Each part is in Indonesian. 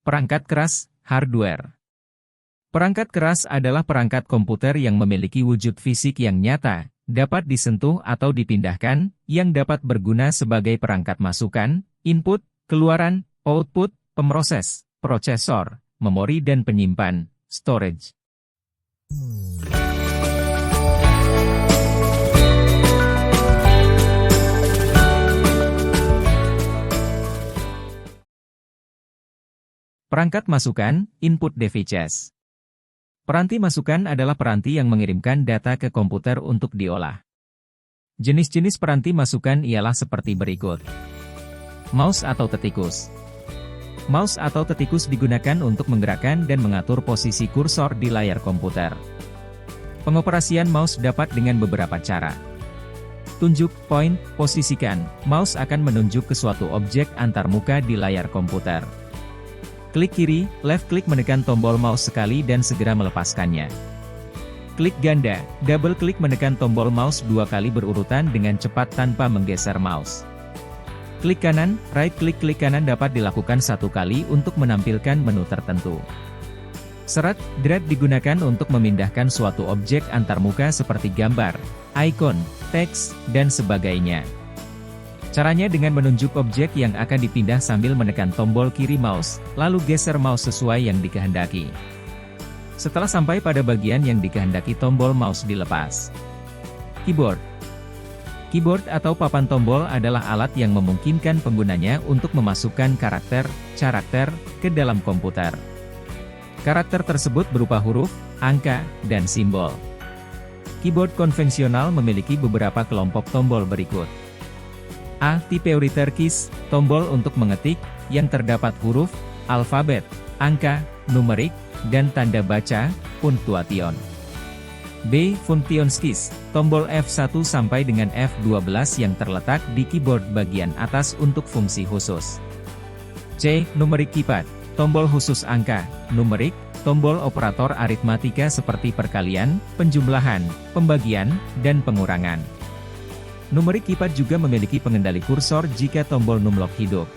Perangkat keras, hardware. Perangkat keras adalah perangkat komputer yang memiliki wujud fisik yang nyata, dapat disentuh atau dipindahkan, yang dapat berguna sebagai perangkat masukan, input, keluaran, output, pemroses, prosesor, memori dan penyimpan, storage. Perangkat masukan, input devices. Peranti masukan adalah peranti yang mengirimkan data ke komputer untuk diolah. Jenis-jenis peranti masukan ialah seperti berikut. Mouse atau tetikus. Mouse atau tetikus digunakan untuk menggerakkan dan mengatur posisi kursor di layar komputer. Pengoperasian mouse dapat dengan beberapa cara. Tunjuk, point, posisikan. Mouse akan menunjuk ke suatu objek antarmuka di layar komputer. Klik kiri, left klik menekan tombol mouse sekali dan segera melepaskannya. Klik ganda, double klik menekan tombol mouse 2 kali berurutan dengan cepat tanpa menggeser mouse. Klik kanan, right klik kanan dapat dilakukan 1 kali untuk menampilkan menu tertentu. Serat, drag digunakan untuk memindahkan suatu objek antarmuka seperti gambar, icon, teks, dan sebagainya. Caranya dengan menunjuk objek yang akan dipindah sambil menekan tombol kiri mouse, lalu geser mouse sesuai yang dikehendaki. Setelah sampai pada bagian yang dikehendaki tombol mouse dilepas. Keyboard. Keyboard atau papan tombol adalah alat yang memungkinkan penggunanya untuk memasukkan karakter ke dalam komputer. Karakter tersebut berupa huruf, angka, dan simbol. Keyboard konvensional memiliki beberapa kelompok tombol berikut. A. Typewriter keys, tombol untuk mengetik, yang terdapat huruf, alfabet, angka, numerik, dan tanda baca, punctuation. B. Function keys, tombol F1 sampai dengan F12 yang terletak di keyboard bagian atas untuk fungsi khusus. C. Numeric keypad, tombol khusus angka, numerik, tombol operator aritmatika seperti perkalian, penjumlahan, pembagian, dan pengurangan. Numerik keypad juga memiliki pengendali kursor jika tombol numlock hidup.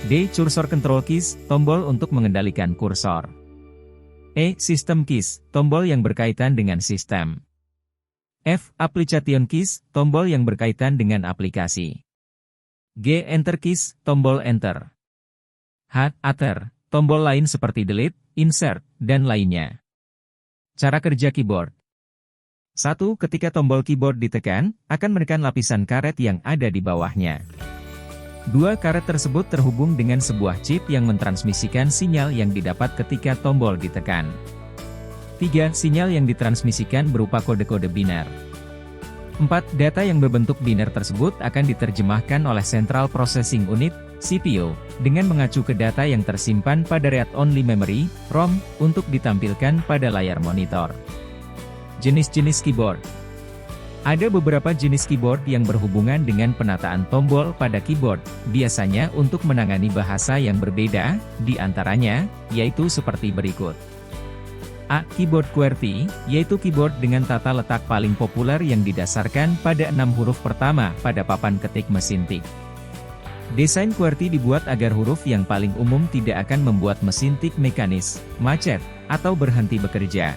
D. Cursor control keys, tombol untuk mengendalikan kursor. E. System keys, tombol yang berkaitan dengan sistem. F. Application keys, tombol yang berkaitan dengan aplikasi. G. Enter keys, tombol enter. H. Enter, tombol lain seperti delete, insert, dan lainnya. Cara kerja keyboard. 1. Ketika tombol keyboard ditekan, akan menekan lapisan karet yang ada di bawahnya. 2. Karet tersebut terhubung dengan sebuah chip yang mentransmisikan sinyal yang didapat ketika tombol ditekan. 3. Sinyal yang ditransmisikan berupa kode-kode biner. 4. Data yang berbentuk biner tersebut akan diterjemahkan oleh Central Processing Unit, CPU, dengan mengacu ke data yang tersimpan pada read-only memory, ROM, untuk ditampilkan pada layar monitor. Jenis-jenis keyboard. Ada beberapa jenis keyboard yang berhubungan dengan penataan tombol pada keyboard, biasanya untuk menangani bahasa yang berbeda, di antaranya, yaitu seperti berikut. A. Keyboard QWERTY, yaitu keyboard dengan tata letak paling populer yang didasarkan pada 6 huruf pertama pada papan ketik mesin tik. Desain QWERTY dibuat agar huruf yang paling umum tidak akan membuat mesin tik mekanis, macet, atau berhenti bekerja.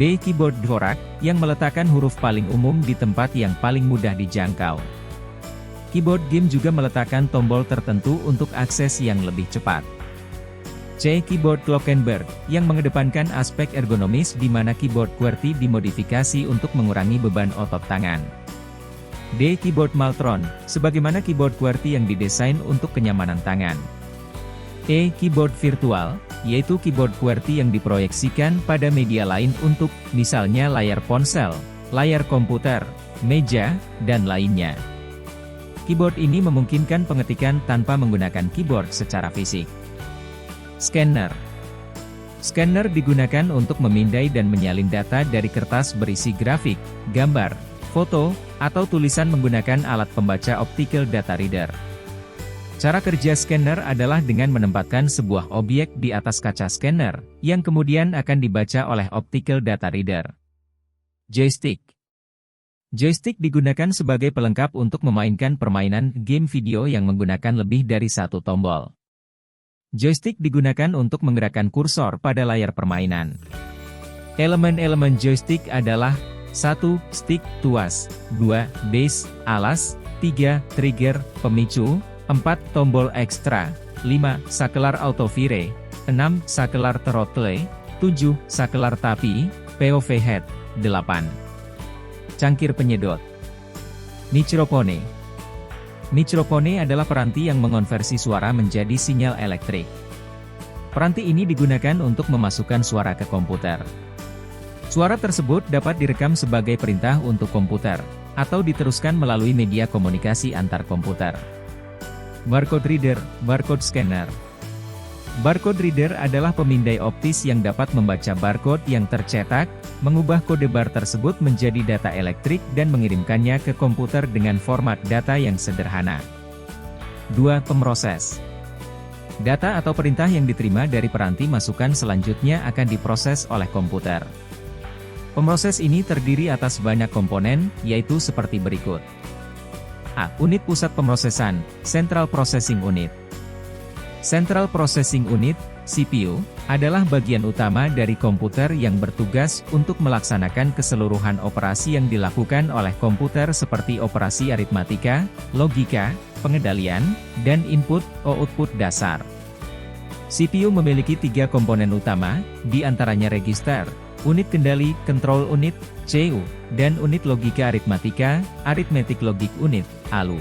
B. Keyboard Dvorak, yang meletakkan huruf paling umum di tempat yang paling mudah dijangkau. Keyboard game juga meletakkan tombol tertentu untuk akses yang lebih cepat. C. Keyboard Glockenberg, yang mengedepankan aspek ergonomis di mana keyboard QWERTY dimodifikasi untuk mengurangi beban otot tangan. D. Keyboard Maltron, sebagaimana keyboard QWERTY yang didesain untuk kenyamanan tangan. E. Keyboard Virtual, yaitu keyboard QWERTY yang diproyeksikan pada media lain untuk, misalnya layar ponsel, layar komputer, meja, dan lainnya. Keyboard ini memungkinkan pengetikan tanpa menggunakan keyboard secara fisik. Scanner. Scanner digunakan untuk memindai dan menyalin data dari kertas berisi grafik, gambar, foto, atau tulisan menggunakan alat pembaca optical data reader. Cara kerja scanner adalah dengan menempatkan sebuah objek di atas kaca scanner, yang kemudian akan dibaca oleh optical data reader. Joystick. Joystick digunakan sebagai pelengkap untuk memainkan permainan game video yang menggunakan lebih dari satu tombol. Joystick digunakan untuk menggerakkan kursor pada layar permainan. Elemen-elemen joystick adalah 1. Stick, tuas, 2. Base, alas, 3. Trigger, pemicu, 4. Tombol ekstra, 5. Sakelar autovire, 6. Sakelar throttle, 7. Sakelar tapi, POV head, 8. Cangkir penyedot. Microphone. Microphone adalah peranti yang mengonversi suara menjadi sinyal elektrik. Peranti ini digunakan untuk memasukkan suara ke komputer. Suara tersebut dapat direkam sebagai perintah untuk komputer, atau diteruskan melalui media komunikasi antar komputer. Barcode reader, barcode scanner. Barcode reader adalah pemindai optis yang dapat membaca barcode yang tercetak, mengubah kode bar tersebut menjadi data elektrik dan mengirimkannya ke komputer dengan format data yang sederhana. 2. Pemroses. Data atau perintah yang diterima dari peranti masukan selanjutnya akan diproses oleh komputer. Pemroses ini terdiri atas banyak komponen, yaitu seperti berikut. A. Unit pusat pemrosesan, Central Processing Unit. Central Processing Unit, CPU, adalah bagian utama dari komputer yang bertugas untuk melaksanakan keseluruhan operasi yang dilakukan oleh komputer seperti operasi aritmatika, logika, pengendalian, dan input/output dasar. CPU memiliki 3 komponen utama, di antaranya register, unit kendali, control unit, CU, dan unit logika aritmatika, arithmetic logic unit, ALU.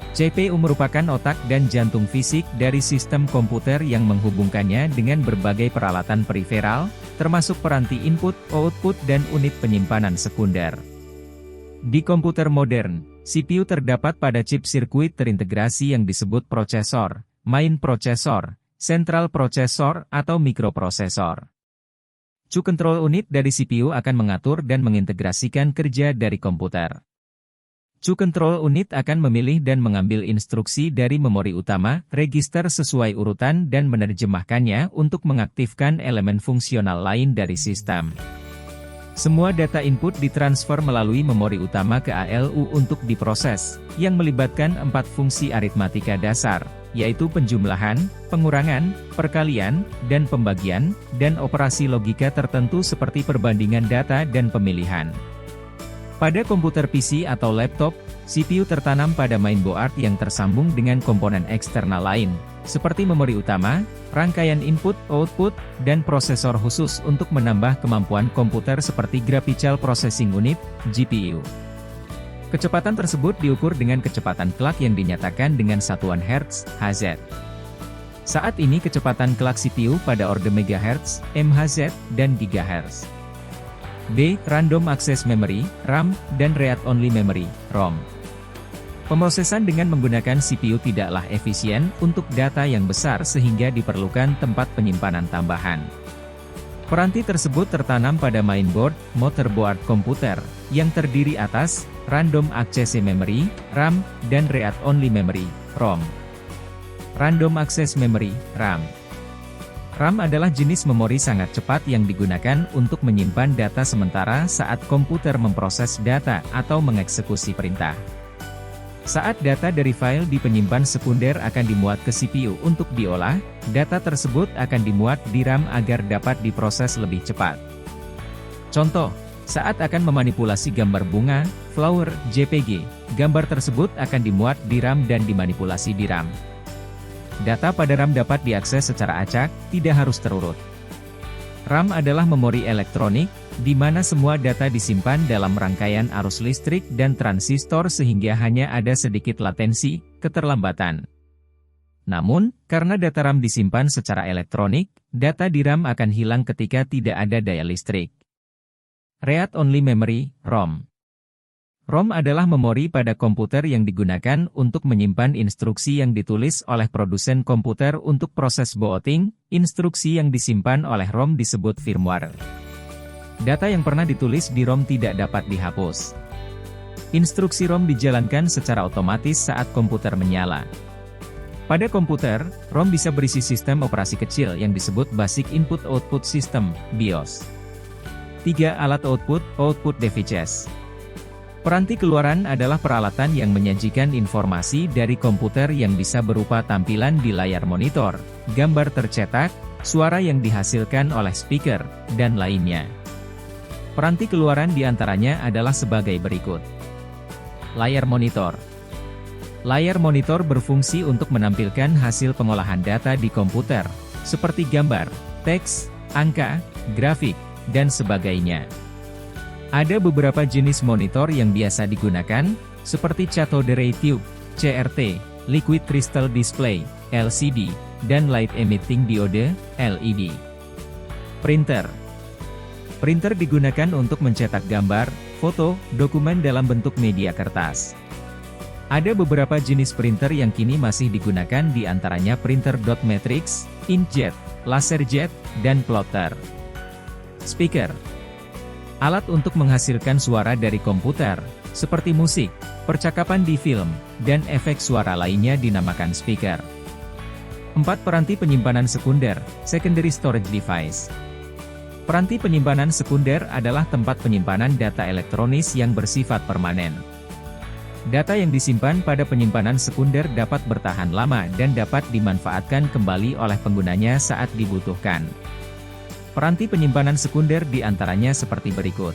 CPU merupakan otak dan jantung fisik dari sistem komputer yang menghubungkannya dengan berbagai peralatan periferal, termasuk peranti input, output dan unit penyimpanan sekunder. Di komputer modern, CPU terdapat pada chip sirkuit terintegrasi yang disebut prosesor, main prosesor, central prosesor atau mikroprosesor. CU control unit dari CPU akan mengatur dan mengintegrasikan kerja dari komputer. CU control unit akan memilih dan mengambil instruksi dari memori utama, register sesuai urutan dan menerjemahkannya untuk mengaktifkan elemen fungsional lain dari sistem. Semua data input ditransfer melalui memori utama ke ALU untuk diproses, yang melibatkan 4 fungsi aritmatika dasar, yaitu penjumlahan, pengurangan, perkalian, dan pembagian, dan operasi logika tertentu seperti perbandingan data dan pemilihan. Pada komputer PC atau laptop, CPU tertanam pada mainboard yang tersambung dengan komponen eksternal lain, seperti memori utama, rangkaian input/output, dan prosesor khusus untuk menambah kemampuan komputer seperti Graphical Processing Unit, GPU. Kecepatan tersebut diukur dengan kecepatan clock yang dinyatakan dengan satuan Hz, Hz. Saat ini kecepatan clock CPU pada orde MHz, MHz, dan GHz. B. Random Access Memory, RAM, dan Read-Only Memory, ROM. Pemrosesan dengan menggunakan CPU tidaklah efisien untuk data yang besar sehingga diperlukan tempat penyimpanan tambahan. Peranti tersebut tertanam pada mainboard, motherboard komputer, yang terdiri atas Random Access Memory, RAM, dan Read-Only Memory, ROM. Random Access Memory, RAM. RAM adalah jenis memori sangat cepat yang digunakan untuk menyimpan data sementara saat komputer memproses data atau mengeksekusi perintah. Saat data dari file di penyimpan sekunder akan dimuat ke CPU untuk diolah, data tersebut akan dimuat di RAM agar dapat diproses lebih cepat. Contoh, saat akan memanipulasi gambar bunga, flower, JPG, gambar tersebut akan dimuat di RAM dan dimanipulasi di RAM. Data pada RAM dapat diakses secara acak, tidak harus terurut. RAM adalah memori elektronik, di mana semua data disimpan dalam rangkaian arus listrik dan transistor sehingga hanya ada sedikit latensi, keterlambatan. Namun, karena data RAM disimpan secara elektronik, data di RAM akan hilang ketika tidak ada daya listrik. Read-Only Memory, ROM. ROM adalah memori pada komputer yang digunakan untuk menyimpan instruksi yang ditulis oleh produsen komputer untuk proses booting. Instruksi yang disimpan oleh ROM disebut firmware. Data yang pernah ditulis di ROM tidak dapat dihapus. Instruksi ROM dijalankan secara otomatis saat komputer menyala. Pada komputer, ROM bisa berisi sistem operasi kecil yang disebut Basic Input Output System, BIOS. 3. Alat output devices. Peranti keluaran adalah peralatan yang menyajikan informasi dari komputer yang bisa berupa tampilan di layar monitor, gambar tercetak, suara yang dihasilkan oleh speaker, dan lainnya. Peranti keluaran diantaranya adalah sebagai berikut. Layar monitor. Layar monitor berfungsi untuk menampilkan hasil pengolahan data di komputer, seperti gambar, teks, angka, grafik, dan sebagainya. Ada beberapa jenis monitor yang biasa digunakan, seperti Cathode Ray Tube, CRT, Liquid Crystal Display, LCD, dan Light Emitting Diode, LED. Printer. Printer digunakan untuk mencetak gambar, foto, dokumen dalam bentuk media kertas. Ada beberapa jenis printer yang kini masih digunakan, di antaranya printer dot matrix, inkjet, laserjet, dan plotter. Speaker. Alat untuk menghasilkan suara dari komputer, seperti musik, percakapan di film, dan efek suara lainnya dinamakan speaker. 4. Peranti penyimpanan sekunder, secondary storage device. Peranti penyimpanan sekunder adalah tempat penyimpanan data elektronis yang bersifat permanen. Data yang disimpan pada penyimpanan sekunder dapat bertahan lama dan dapat dimanfaatkan kembali oleh penggunanya saat dibutuhkan. Peranti penyimpanan sekunder diantaranya seperti berikut.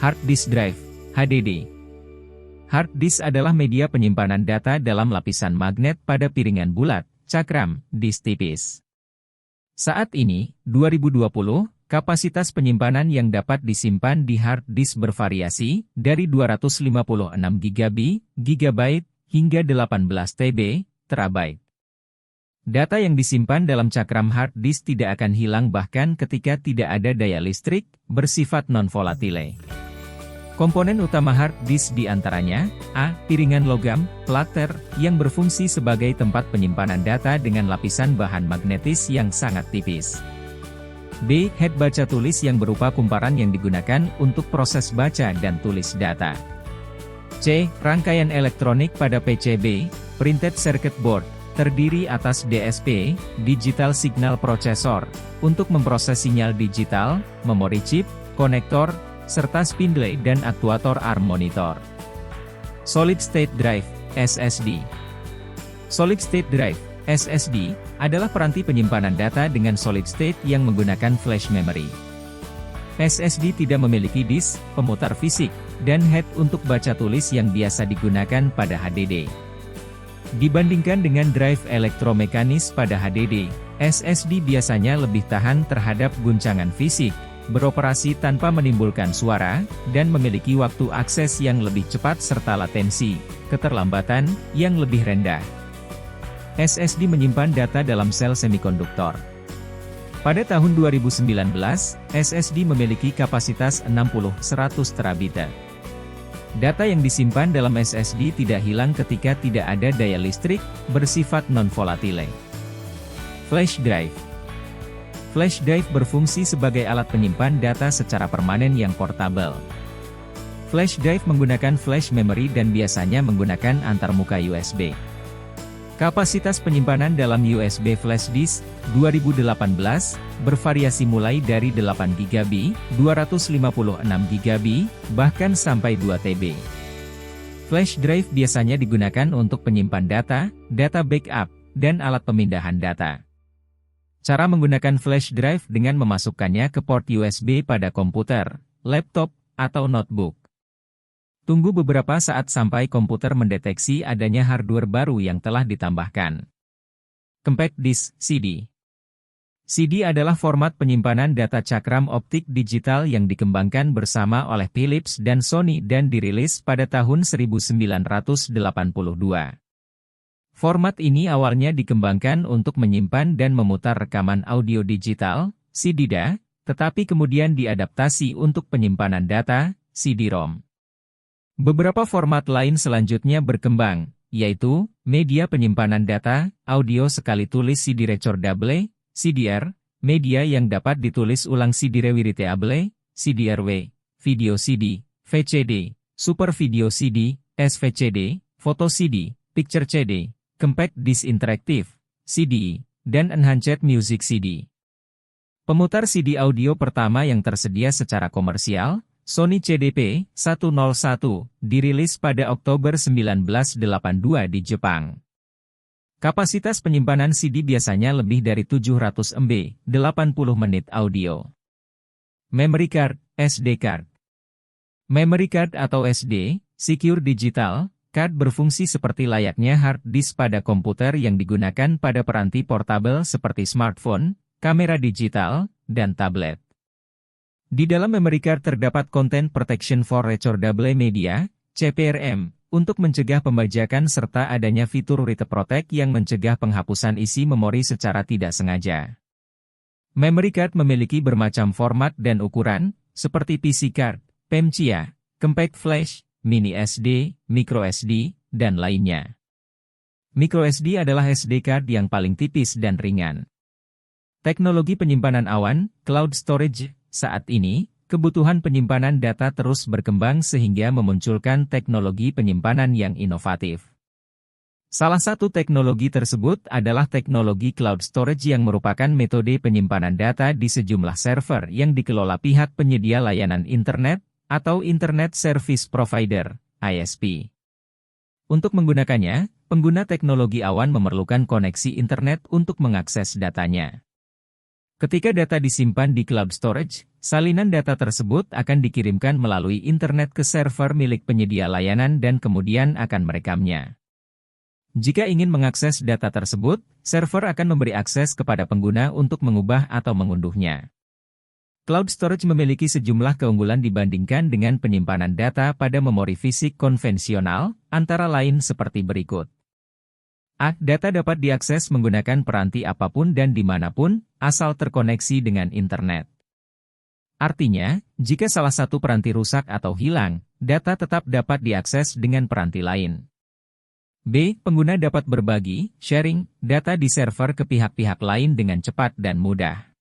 Hard disk drive, HDD. Hard disk adalah media penyimpanan data dalam lapisan magnet pada piringan bulat, cakram, disk tipis. Saat ini, 2020, kapasitas penyimpanan yang dapat disimpan di hard disk bervariasi, dari 256 GB, hingga 18 TB, terabyte. Data yang disimpan dalam cakram hard disk tidak akan hilang bahkan ketika tidak ada daya listrik, bersifat non-volatile. Komponen utama hard disk diantaranya, A. Piringan logam, platter, yang berfungsi sebagai tempat penyimpanan data dengan lapisan bahan magnetis yang sangat tipis. B. Head baca tulis yang berupa kumparan yang digunakan untuk proses baca dan tulis data. C. Rangkaian elektronik pada PCB, printed circuit board, terdiri atas DSP, Digital Signal Processor, untuk memproses sinyal digital, memori chip, konektor, serta spindle dan aktuator ARM monitor. Solid State Drive, SSD. Solid State Drive, SSD, adalah peranti penyimpanan data dengan solid state yang menggunakan flash memory. SSD tidak memiliki disk, pemutar fisik, dan head untuk baca tulis yang biasa digunakan pada HDD. Dibandingkan dengan drive elektromekanis pada HDD, SSD biasanya lebih tahan terhadap guncangan fisik, beroperasi tanpa menimbulkan suara, dan memiliki waktu akses yang lebih cepat serta latensi, keterlambatan, yang lebih rendah. SSD menyimpan data dalam sel semikonduktor. Pada tahun 2019, SSD memiliki kapasitas 60-100 terabit. Data yang disimpan dalam SSD tidak hilang ketika tidak ada daya listrik, bersifat non-volatile. Flash drive. Flash drive berfungsi sebagai alat penyimpan data secara permanen yang portable. Flash drive menggunakan flash memory dan biasanya menggunakan antarmuka USB. Kapasitas penyimpanan dalam USB flash disk 2018 bervariasi mulai dari 8 GB, 256 GB, bahkan sampai 2 TB. Flash drive biasanya digunakan untuk penyimpan data, data backup, dan alat pemindahan data. Cara menggunakan flash drive dengan memasukkannya ke port USB pada komputer, laptop, atau notebook. Tunggu beberapa saat sampai komputer mendeteksi adanya hardware baru yang telah ditambahkan. Compact Disk, CD. CD adalah format penyimpanan data cakram optik digital yang dikembangkan bersama oleh Philips dan Sony dan dirilis pada tahun 1982. Format ini awalnya dikembangkan untuk menyimpan dan memutar rekaman audio digital, CD-DA, tetapi kemudian diadaptasi untuk penyimpanan data, CD-ROM. Beberapa format lain selanjutnya berkembang, yaitu, media penyimpanan data, audio sekali tulis CD recordable, CDR, media yang dapat ditulis ulang CD rewritable, CDRW, video CD, VCD, super video CD, SVCD, foto CD, picture CD, Compact Disc Interactive, CD, dan Enhanced Music CD. Pemutar CD audio pertama yang tersedia secara komersial, Sony CDP-101, dirilis pada Oktober 1982 di Jepang. Kapasitas penyimpanan CD biasanya lebih dari 700 MB, 80 menit audio. Memory card, SD card. Memory card atau SD, Secure Digital Card berfungsi seperti layaknya hard disk pada komputer yang digunakan pada peranti portabel seperti smartphone, kamera digital, dan tablet. Di dalam memory card terdapat Content Protection for Recordable Media, CPRM, untuk mencegah pembajakan serta adanya fitur Write Protect yang mencegah penghapusan isi memori secara tidak sengaja. Memory card memiliki bermacam format dan ukuran, seperti PC card, PEMCIA, Compact Flash, Mini SD, Micro SD, dan lainnya. Micro SD adalah SD card yang paling tipis dan ringan. Teknologi penyimpanan awan, cloud storage. Saat ini, kebutuhan penyimpanan data terus berkembang sehingga memunculkan teknologi penyimpanan yang inovatif. Salah satu teknologi tersebut adalah teknologi cloud storage yang merupakan metode penyimpanan data di sejumlah server yang dikelola pihak penyedia layanan internet atau Internet Service Provider, ISP. Untuk menggunakannya, pengguna teknologi awan memerlukan koneksi internet untuk mengakses datanya. Ketika data disimpan di cloud storage, salinan data tersebut akan dikirimkan melalui internet ke server milik penyedia layanan dan kemudian akan merekamnya. Jika ingin mengakses data tersebut, server akan memberi akses kepada pengguna untuk mengubah atau mengunduhnya. Cloud storage memiliki sejumlah keunggulan dibandingkan dengan penyimpanan data pada memori fisik konvensional, antara lain seperti berikut. A. Data dapat diakses menggunakan peranti apapun dan dimanapun, asal terkoneksi dengan internet. Artinya, jika salah satu peranti rusak atau hilang, data tetap dapat diakses dengan peranti lain. B. Pengguna dapat berbagi, sharing, data di server ke pihak-pihak lain dengan cepat dan mudah.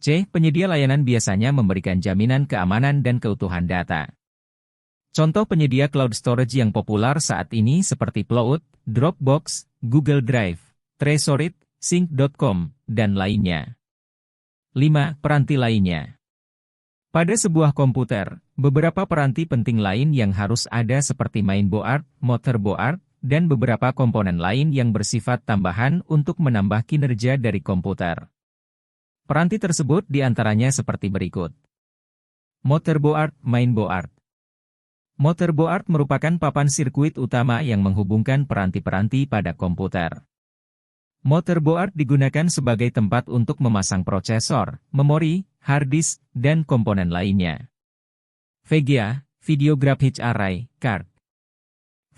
C. Penyedia layanan biasanya memberikan jaminan keamanan dan keutuhan data. Contoh penyedia cloud storage yang populer saat ini seperti Cloud, Dropbox, Google Drive, Tresorit, Sync.com, dan lainnya. 5. Peranti lainnya. Pada sebuah komputer, beberapa peranti penting lain yang harus ada seperti mainboard, motherboard, dan beberapa komponen lain yang bersifat tambahan untuk menambah kinerja dari komputer. Peranti tersebut diantaranya seperti berikut. Motherboard, mainboard. Motherboard merupakan papan sirkuit utama yang menghubungkan peranti-peranti pada komputer. Motherboard digunakan sebagai tempat untuk memasang prosesor, memori, hard disk, dan komponen lainnya. VGA, Video Graphics Array Card.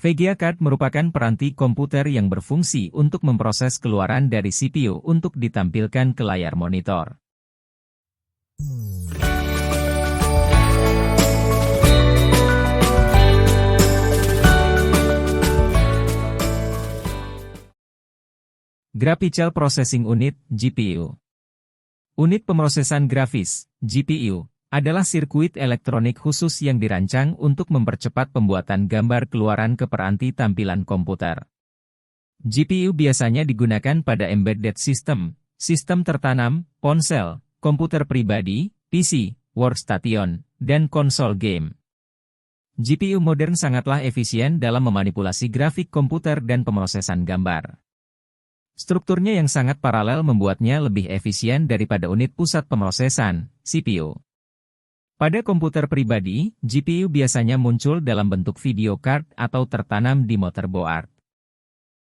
VGA card merupakan peranti komputer yang berfungsi untuk memproses keluaran dari CPU untuk ditampilkan ke layar monitor. Graphical Processing Unit, GPU. Unit pemrosesan grafis, GPU, adalah sirkuit elektronik khusus yang dirancang untuk mempercepat pembuatan gambar keluaran ke peranti tampilan komputer. GPU biasanya digunakan pada embedded system, sistem tertanam, ponsel, komputer pribadi, PC, workstation, dan konsol game. GPU modern sangatlah efisien dalam memanipulasi grafik komputer dan pemrosesan gambar. Strukturnya yang sangat paralel membuatnya lebih efisien daripada unit pusat pemrosesan, CPU. Pada komputer pribadi, GPU biasanya muncul dalam bentuk video card atau tertanam di motherboard.